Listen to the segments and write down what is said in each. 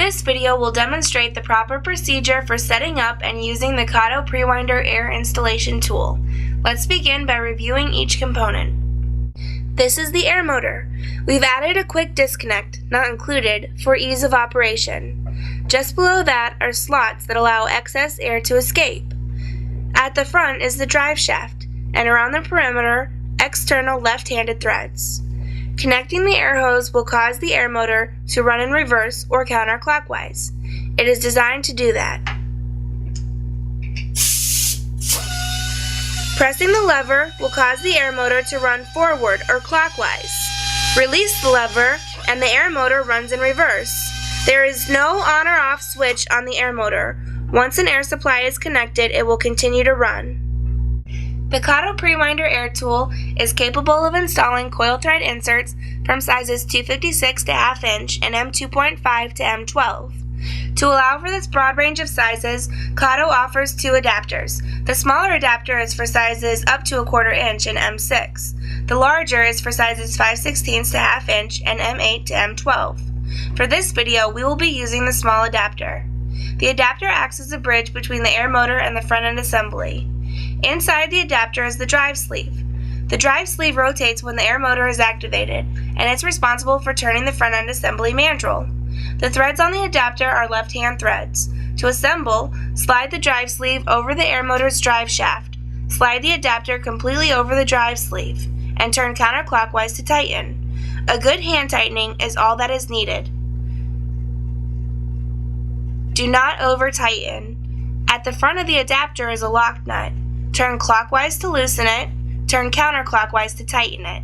This video will demonstrate the proper procedure for setting up and using the KATO Prewinder air installation tool. Let's begin by reviewing each component. This is the air motor. We've added a quick disconnect, not included, for ease of operation. Just below that are slots that allow excess air to escape. At the front is the drive shaft, and around the perimeter, external left-handed threads. Connecting the air hose will cause the air motor to run in reverse or counterclockwise. It is designed to do that. Pressing the lever will cause the air motor to run forward or clockwise. Release the lever and the air motor runs in reverse. There is no on or off switch on the air motor. Once an air supply is connected, it will continue to run. The KATO Prewinder air tool is capable of installing coil thread inserts from sizes 256 to 1/2 inch and M2.5 to M12. To allow for this broad range of sizes, KATO offers two adapters. The smaller adapter is for sizes up to 1/4 inch and M6. The larger is for sizes 5/16 to 1/2 inch and M8 to M12. For this video, we will be using the small adapter. The adapter acts as a bridge between the air motor and the front end assembly. Inside the adapter is the drive sleeve. The drive sleeve rotates when the air motor is activated, and it's responsible for turning the front end assembly mandrel. The threads on the adapter are left-hand threads. To assemble, slide the drive sleeve over the air motor's drive shaft, slide the adapter completely over the drive sleeve, and turn counterclockwise to tighten. A good hand tightening is all that is needed. Do not over-tighten. At the front of the adapter is a lock nut. Turn clockwise to loosen it, turn counterclockwise to tighten it.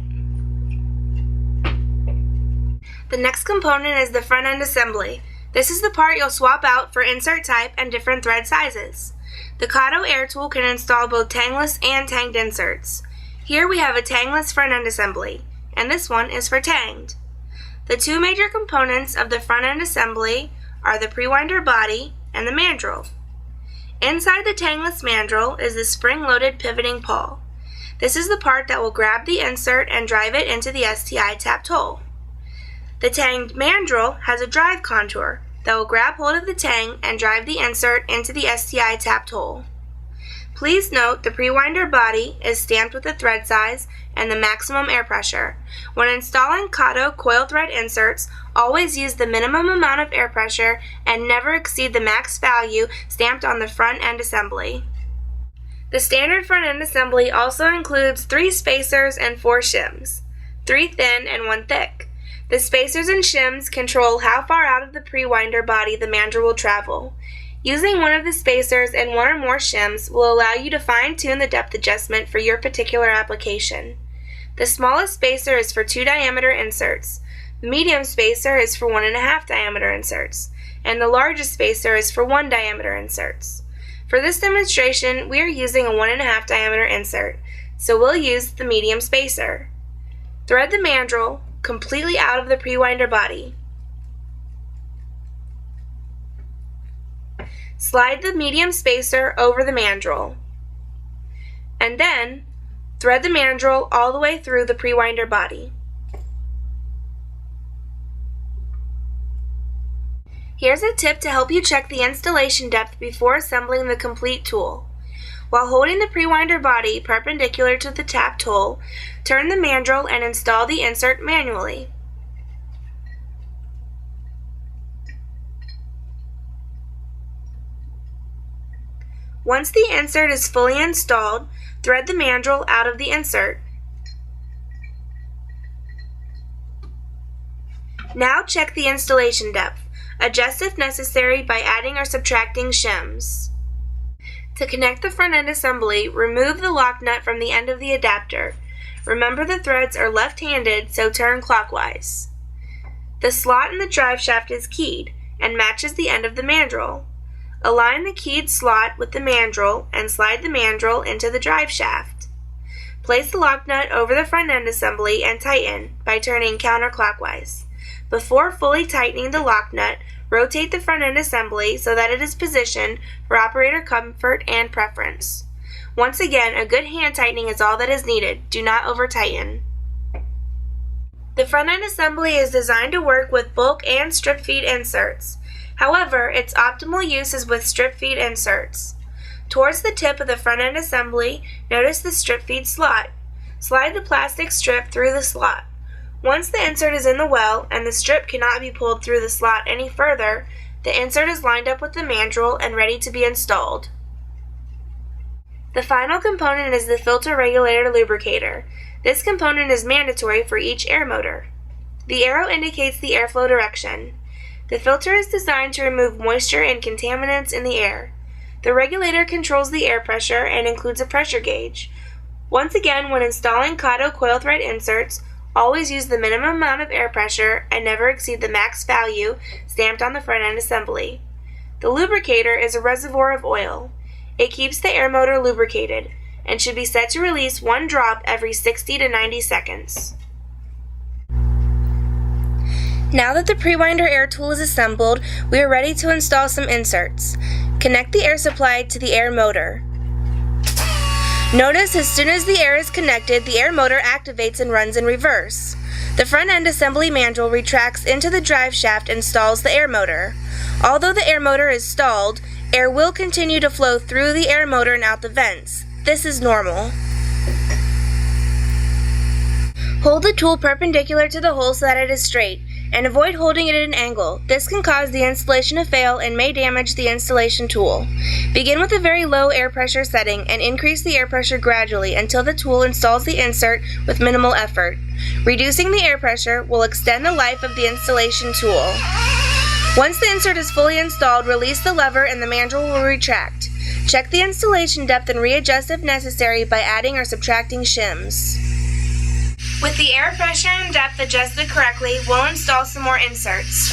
The next component is the front end assembly. This is the part you'll swap out for insert type and different thread sizes. The KATO air tool can install both tangless and tanged inserts. Here we have a tangless front end assembly, and this one is for tanged. The two major components of the front end assembly are the Prewinder body and the mandrel. Inside the tangless mandrel is the spring-loaded pivoting pawl. This is the part that will grab the insert and drive it into the STI tapped hole. The tanged mandrel has a drive contour that will grab hold of the tang and drive the insert into the STI tapped hole. Please note the Prewinder body is stamped with the thread size and the maximum air pressure. When installing KATO coil thread inserts, always use the minimum amount of air pressure and never exceed the max value stamped on the front end assembly. The standard front end assembly also includes 3 spacers and 4 shims, 3 thin and 1 thick. The spacers and shims control how far out of the Prewinder body the mandrel will travel. Using one of the spacers and 1 or more shims will allow you to fine-tune the depth adjustment for your particular application. The smallest spacer is for 2 diameter inserts, the medium spacer is for 1.5 diameter inserts, and the largest spacer is for 1 diameter inserts. For this demonstration, we are using a 1.5 diameter insert, so we'll use the medium spacer. Thread the mandrel completely out of the Prewinder body. Slide the medium spacer over the mandrel, and then thread the mandrel all the way through the Prewinder body. Here's a tip to help you check the installation depth before assembling the complete tool. While holding the Prewinder body perpendicular to the tapped hole, turn the mandrel and install the insert manually. Once the insert is fully installed, thread the mandrel out of the insert. Now check the installation depth. Adjust if necessary by adding or subtracting shims. To connect the front end assembly, remove the lock nut from the end of the adapter. Remember the threads are left-handed, so turn clockwise. The slot in the drive shaft is keyed and matches the end of the mandrel. Align the keyed slot with the mandrel and slide the mandrel into the drive shaft. Place the lock nut over the front end assembly and tighten by turning counterclockwise. Before fully tightening the lock nut, rotate the front end assembly so that it is positioned for operator comfort and preference. Once again, a good hand tightening is all that is needed. Do not over-tighten. The front end assembly is designed to work with bulk and strip feed inserts. However, its optimal use is with strip feed inserts. Towards the tip of the front end assembly, notice the strip feed slot. Slide the plastic strip through the slot. Once the insert is in the well and the strip cannot be pulled through the slot any further, the insert is lined up with the mandrel and ready to be installed. The final component is the filter regulator lubricator. This component is mandatory for each air motor. The arrow indicates the airflow direction. The filter is designed to remove moisture and contaminants in the air. The regulator controls the air pressure and includes a pressure gauge. Once again, when installing KATO coil thread inserts, always use the minimum amount of air pressure and never exceed the max value stamped on the front end assembly. The lubricator is a reservoir of oil. It keeps the air motor lubricated and should be set to release 1 drop every 60 to 90 seconds. Now that the pre-winder air tool is assembled, we are ready to install some inserts. Connect the air supply to the air motor. Notice as soon as the air is connected, the air motor activates and runs in reverse. The front end assembly mandrel retracts into the drive shaft and stalls the air motor. Although the air motor is stalled, air will continue to flow through the air motor and out the vents. This is normal. Hold the tool perpendicular to the hole so that it is straight, and avoid holding it at an angle. This can cause the installation to fail and may damage the installation tool. Begin with a very low air pressure setting and increase the air pressure gradually until the tool installs the insert with minimal effort. Reducing the air pressure will extend the life of the installation tool. Once the insert is fully installed, release the lever and the mandrel will retract. Check the installation depth and readjust if necessary by adding or subtracting shims. With the air pressure and depth adjusted correctly, we'll install some more inserts.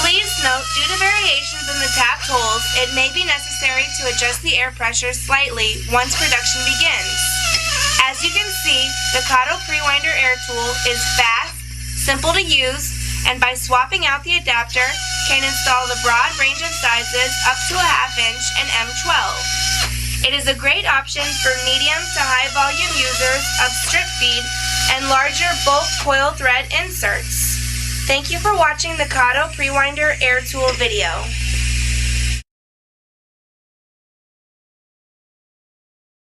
Please note, due to variations in the tapped holes, it may be necessary to adjust the air pressure slightly once production begins. As you can see, the KATO pre-winder air tool is fast, simple to use, and by swapping out the adapter, can install the broad range of sizes up to a 1/2 inch and M12. It is a great option for medium to high volume users of strip feed and larger bulk coil thread inserts. Thank you for watching the KATO Pre-Winder Air Tool video.